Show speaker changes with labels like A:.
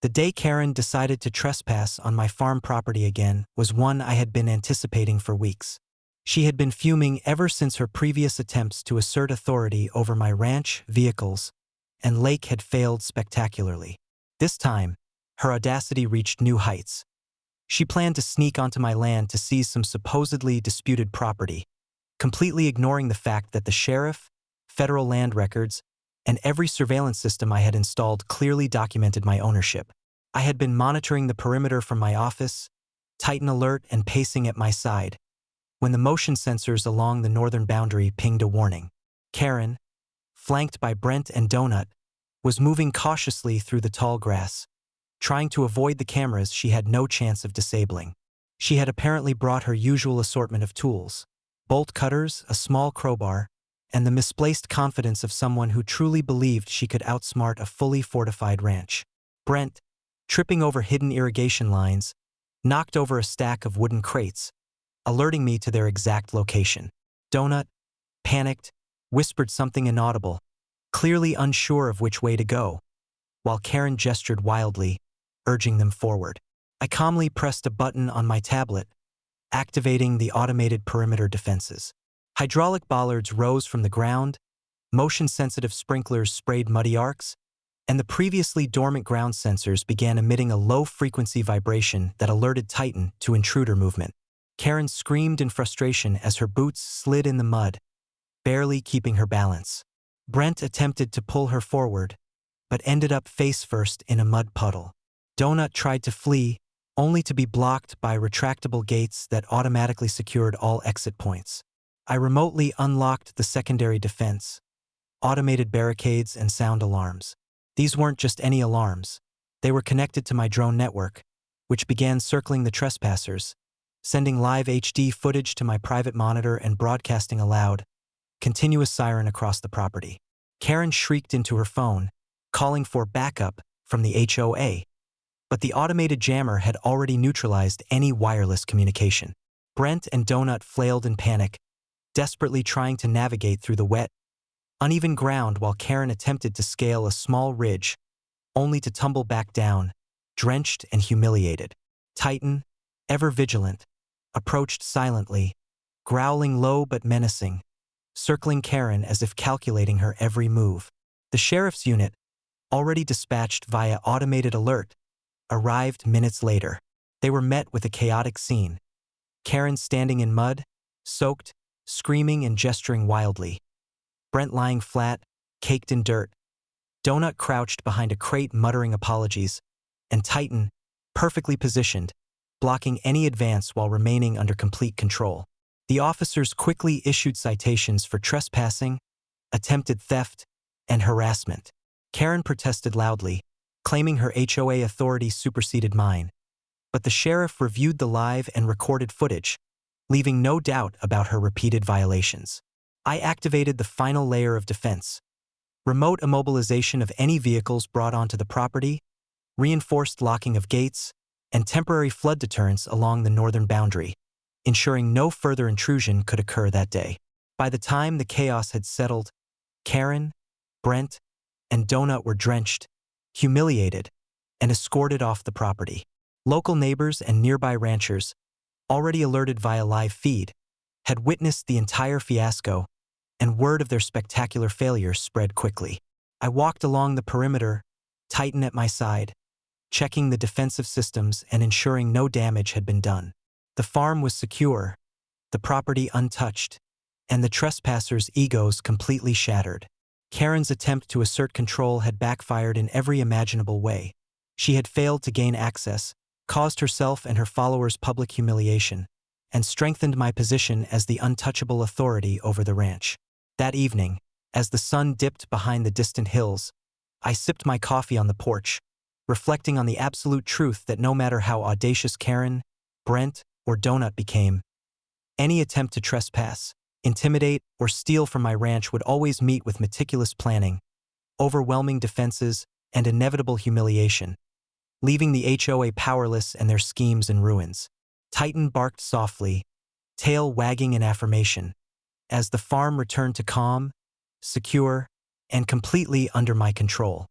A: The day Karen decided to trespass on my farm property again was one I had been anticipating for weeks. She had been fuming ever since her previous attempts to assert authority over my ranch, vehicles, and lake had failed spectacularly. This time, her audacity reached new heights. She planned to sneak onto my land to seize some supposedly disputed property, completely ignoring the fact that the sheriff, federal land records, and every surveillance system I had installed clearly documented my ownership. I had been monitoring the perimeter from my office, Titan alert and pacing at my side, when the motion sensors along the northern boundary pinged a warning. Karen, flanked by Brent and Donut, was moving cautiously through the tall grass, trying to avoid the cameras she had no chance of disabling. She had apparently brought her usual assortment of tools: bolt cutters, a small crowbar, and the misplaced confidence of someone who truly believed she could outsmart a fully fortified ranch. Brent, tripping over hidden irrigation lines, knocked over a stack of wooden crates, alerting me to their exact location. Donut, panicked, whispered something inaudible, clearly unsure of which way to go, while Karen gestured wildly, urging them forward. I calmly pressed a button on my tablet, activating the automated perimeter defenses. Hydraulic bollards rose from the ground, motion-sensitive sprinklers sprayed muddy arcs, and the previously dormant ground sensors began emitting a low-frequency vibration that alerted Titan to intruder movement. Karen screamed in frustration as her boots slid in the mud, barely keeping her balance. Brent attempted to pull her forward, but ended up face-first in a mud puddle. Donut tried to flee, only to be blocked by retractable gates that automatically secured all exit points. I remotely unlocked the secondary defense, automated barricades and sound alarms. These weren't just any alarms. They were connected to my drone network, which began circling the trespassers, sending live HD footage to my private monitor and broadcasting a loud, continuous siren across the property. Karen shrieked into her phone, calling for backup from the HOA, but the automated jammer had already neutralized any wireless communication. Brent and Donut flailed in panic, desperately trying to navigate through the wet, uneven ground while Karen attempted to scale a small ridge, only to tumble back down, drenched and humiliated. Titan, ever vigilant, approached silently, growling low but menacing, circling Karen as if calculating her every move. The sheriff's unit, already dispatched via automated alert, arrived minutes later. They were met with a chaotic scene. Karen standing in mud, soaked, screaming and gesturing wildly. Brent lying flat, caked in dirt. Donut crouched behind a crate muttering apologies, and Titan, perfectly positioned, blocking any advance while remaining under complete control. The officers quickly issued citations for trespassing, attempted theft, and harassment. Karen protested loudly, claiming her HOA authority superseded mine, but the sheriff reviewed the live and recorded footage, leaving no doubt about her repeated violations. I activated the final layer of defense: remote immobilization of any vehicles brought onto the property, reinforced locking of gates, and temporary flood deterrence along the northern boundary, ensuring no further intrusion could occur that day. By the time the chaos had settled, Karen, Brent, and Donut were drenched, humiliated, and escorted off the property. Local neighbors and nearby ranchers, already alerted via live feed, had witnessed the entire fiasco, and word of their spectacular failure spread quickly. I walked along the perimeter, Titan at my side, checking the defensive systems and ensuring no damage had been done. The farm was secure, the property untouched, and the trespassers' egos completely shattered. Karen's attempt to assert control had backfired in every imaginable way. She had failed to gain access, caused herself and her followers public humiliation, and strengthened my position as the untouchable authority over the ranch. That evening, as the sun dipped behind the distant hills, I sipped my coffee on the porch, reflecting on the absolute truth that no matter how audacious Karen, Brent, or Donut became, any attempt to trespass, intimidate, or steal from my ranch would always meet with meticulous planning, overwhelming defenses, and inevitable humiliation, leaving the HOA powerless and their schemes in ruins. Titan barked softly, tail wagging in affirmation, as the farm returned to calm, secure, and completely under my control.